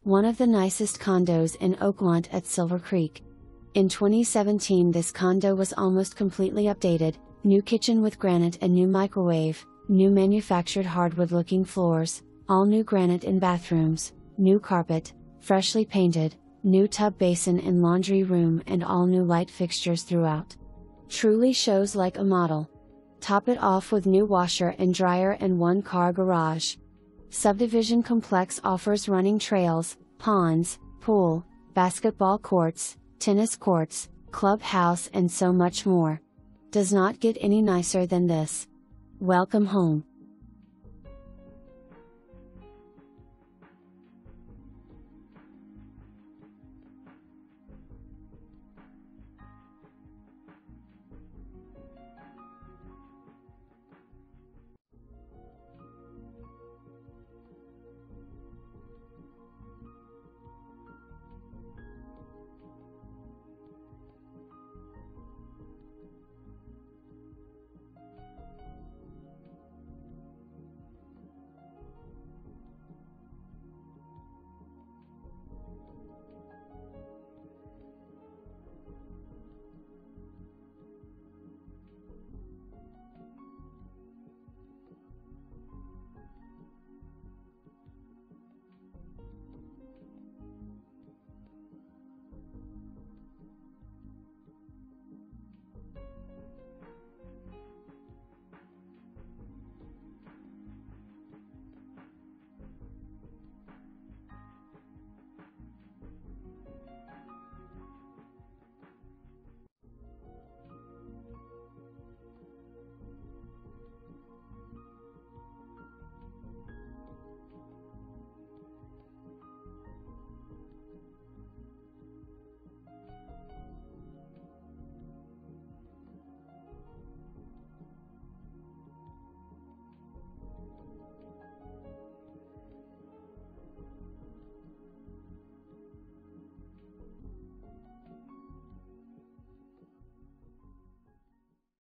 one of the nicest condos in Oakmont at Silvercreek. In 2017 this condo was almost completely updated, new kitchen with granite and new microwave, new manufactured hardwood-looking floors, all new granite in bathrooms, new carpet, freshly painted, new tub basin and laundry room and all new light fixtures throughout. Truly shows like a model. Top it off with new washer and dryer and one-car garage. Subdivision Complex offers running trails, ponds, pool, basketball courts, tennis courts, clubhouse and so much more. Does not get any nicer than this. Welcome home.